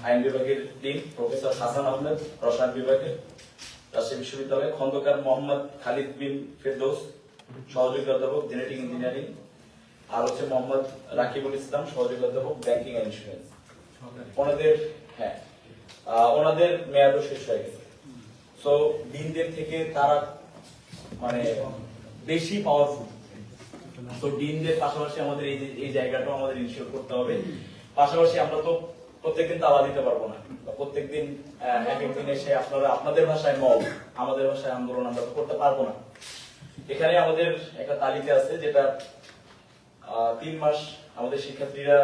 আইন বিভাগের dean professor Hasan Ahmed, রসায়ন বিভাগের রাজশাহী বিশ্ববিদ্যালয়, খন্দকার মোহাম্মদ খালিদ বিন ফেরদৌস, সহযোগী অধ্যাপক জেনেটিক ইঞ্জিনিয়ারিং, আর হচ্ছে মোহাম্মদ রাকিবুল ইসলাম, সহযোগী অধ্যাপক ব্যাংকিং এন্ড ইন্স্যুরেন্স। ওনাদের মেয়াদও শেষ হয়ে গেছে। সো ডিনদের থেকে তারা মানে বেশি পাওয়ারফুল। তো ডিনদের পাশাপাশি আমাদের এই জায়গাটাও আমাদের ইনশিওর করতে হবে। পাশাপাশি আমরা তো প্রত্যেকদিন তালা দিতে পারবো না, প্রত্যেকদিন এক একদিন এসে আপনারা আপনাদের ভাষায় মব, আমাদের ভাষায় আন্দোলন আমরা তো করতে পারবো না। এখানে আমাদের একটা তালিকা আছে যেটা 3 মাস আমাদের শিক্ষার্থীরা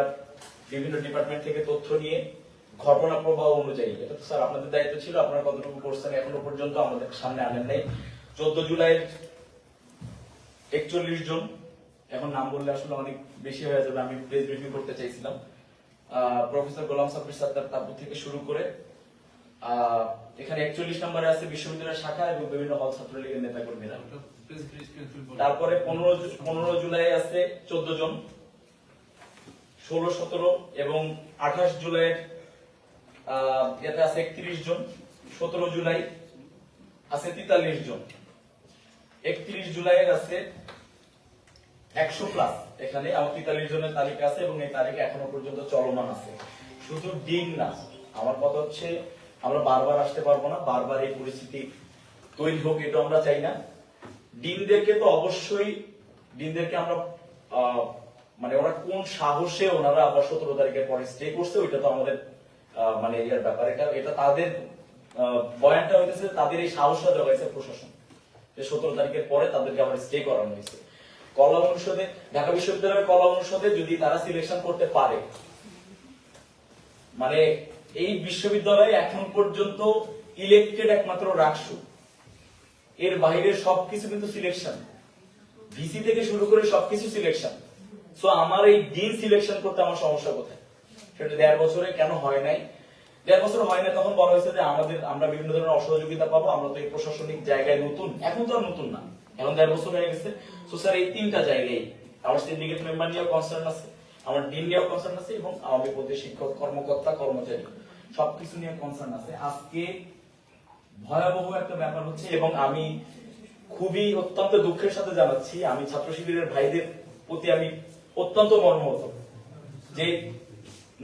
বিভিন্ন ডিপার্টমেন্ট থেকে তথ্য নিয়ে ঘটনা প্রবাহ অনুযায়ী, এটা তো স্যার আপনাদের দায়িত্ব ছিল, আপনারা কতটুকু করছেন এখনো পর্যন্ত আমাদের সামনে আনেন নাই। 14 জুলাইয়ের 41 জন, এখন নাম বললে আসলে অনেক বেশি হয়ে যাবে, আমি প্রেস ব্রিফিং করতে চাইছিলাম। প্রফেসর গোলাম সাব্বির সত্তার তাবু থেকে শুরু করে এখানে 41 নম্বরে আছে বিশ্ববিদ্যালয়ের শাখা এবং বিভিন্ন হল ছাত্রলীগের নেতা কর্মীরা। তারপরে 15 জুলাই আছে 14 জন, 16, 17 এবং 28 জুলাইয়ের এতে আছে 31 জন, 17 জুলাই আছে 43 জন, 31 জুলাইয়ের আছে 100 প্লাস। এখানে আমার 43 জনের তালিকা আছে এবং এই তালিকা এখনো পর্যন্ত চলমান আছে। শুধু ডিন না, আমার কথা হচ্ছে আমরা বারবার আসতে পারবো না, বারবার এই পরিস্থিতি তৈরি হোক এটা আমরা চাই না। ডিনদেরকে তো অবশ্যই, ডিনদেরকে আমরা মানে ওরা কোন সাহসে ওনারা আবার 17 তারিখের পরে স্টে করছে ওইটা তো আমাদের মানে এর ব্যাপার, এটা তাদের বয়ানটা হইতেছে, তাদের এই সাহসটা জোগাইছে প্রশাসন যে 17 তারিখের পরে তাদেরকে আবার স্টে করানো হয়েছে। কলা অনুষদে, ঢাকা বিশ্ববিদ্যালয়ের কলা অনুষদে যদি তারা সিলেকশন করতে পারে, মানে এই বিশ্ববিদ্যালয়ে এখন পর্যন্ত ইলেক্টেড একমাত্র রাকসু, এর বাইরে সবকিছু কিন্তু সিলেকশন, ভিসি থেকে শুরু করে সবকিছু সিলেকশন। সো আমার এই ডিন সিলেকশন করতে আমার সমস্যা কোথায়? সেটা 1.5 বছরে কেন হয় নাই? 1.5 বছর হয় না, তখন বলা হয়েছে যে আমরা বিভিন্ন ধরনের অসহযোগিতা পাবো, আমরা তো এই প্রশাসনিক জায়গায় নতুন, এখন তো আর নতুন না, এখন 1.5 বছর হয়ে গেছে। সো স্যার এই 3টা জায়গায় আমার সিন্ডিকেট মেম্বার নিয়েও কনসার্ন আছে, আমার ডিন নিয়েও কনসার্ন আছে এবং আমাদের প্রতি শিক্ষক কর্মকর্তা কর্মচারী সবকিছু নিয়ে কনসার্ন আছে। আজকে ভয়াবহ একটা ব্যাপার হচ্ছে এবং আমি খুবই অত্যন্ত দুঃখের সাথে জানাচ্ছি, আমি ছাত্র শিবিরের ভাইদের প্রতি আমি অত্যন্ত মর্মাহত যে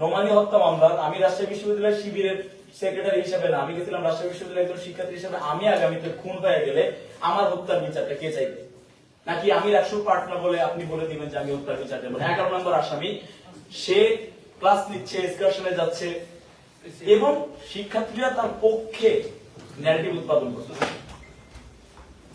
নোমানী হত্যা মামলা, আমি রাজশাহী বিশ্ববিদ্যালয়ের শিবিরের সেক্রেটারি হিসেবে না, আমি গেছিলাম রাজশাহী বিশ্ববিদ্যালয়ের একজন শিক্ষার্থী হিসেবে, আমি আগামীতে খুন হয়ে গেলে আমার হত্যার বিচারটা কে চাইবে? নাকি আমি রাষ্ট্র পার্টনার বলে আপনি বলে দিবেন যে আমি হত্যার বিচার দেবো? 11 নম্বর আসামি, সে ক্লাস নিচ্ছে, এক্সকারশনে যাচ্ছে এবং শিক্ষার্থীরা তার পক্ষে ন্যারেটিভ উৎপাদন করতেছে।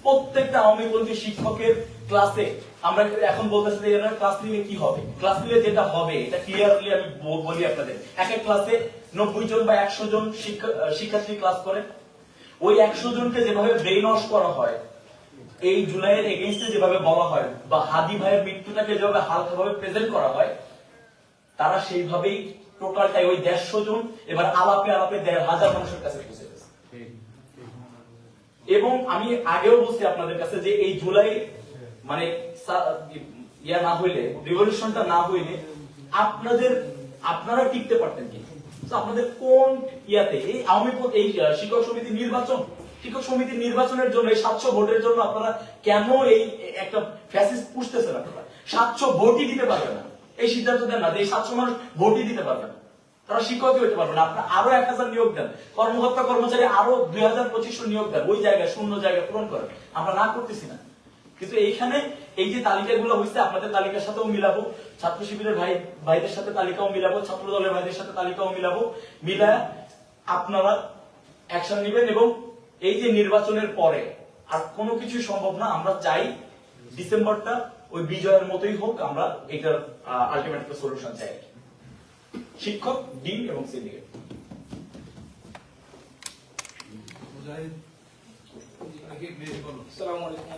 প্রত্যেকটা আওয়ামীপন্থী শিক্ষকের ক্লাসে আমরা এখন বলতেছি যে এরা ক্লাস নিলে কি হবে, ক্লাস নিলে যেটা হবে এটা ক্লিয়ারলি আমি বলি আপনাদের। এক এক ক্লাসে 90 জন বা 100 জন শিক্ষার্থী ক্লাস করে, ওই 100 জনকে যেভাবে ব্রেইন ওয়াশ করা হয়, এই জুলাইয়ের এগেইনস্টে যেভাবে বলা হয় বা হাদি ভাইয়ের মৃত্যুটাকে যেভাবে হালকাভাবে প্রেজেন্ট করা হয়, তারা সেইভাবেই টোটালটাই ওই 150 জন এবার আলাপে আলাপে 1000 মানুষের কাছে পৌঁছে গেছে। এবং আমি আগেও বলছি আপনাদের কাছে যে এই জুলাই মানে ইয়া না হইলে, রিভলিউশনটা না হইলে আপনারা টিকতে পারতেন কি? আপনাদের কোন ইয়াতে এই এই শিক্ষক সমিতি নির্বাচন, শিক্ষক সমিতির নির্বাচনের জন্য এই 700 ভোটের জন্য আপনারা কেন এই একটা ফ্যাসিস্ট পুষতেছেন? আপনারা 700 ভোটই দিতে পারবেন না, এই সিদ্ধান্ত দেন না যে এই 700 মানুষ ভোটই দিতে পারবে না, তারা শিক্ষকই হতে পারবে না। আপনারা আরো 1000 নিয়োগ দেন, কর্মকর্তা কর্মচারী আরো 2000-2500 নিয়োগ দেন, ওই জায়গায় শূন্য জায়গা পূরণ করেন। আমরা না করতেছি না, কিন্তু এইখানে এই যে তালিকাগুলো হয়েছে আপনাদের তালিকার সাথেও মিলাবো, ছাত্র শিবিরের ভাইদের সাথে তালিকাও মিলাবো, ছাত্র দলের ভাইদের সাথে তালিকাও মিলাবো, মিলা আপনারা অ্যাকশন নেবেন। এবং এই যে নির্বাচনের পরে আর কোনো কিছু সম্ভব না, আমরা চাই ডিসেম্বরটা ওই বিজয়ের মতোই হোক, আমরা এটার আলটিমেট একটা সলিউশন চাই। শিক্ষক, ডিন এবং সিন্ডিকেট। আসসালামু আলাইকুম।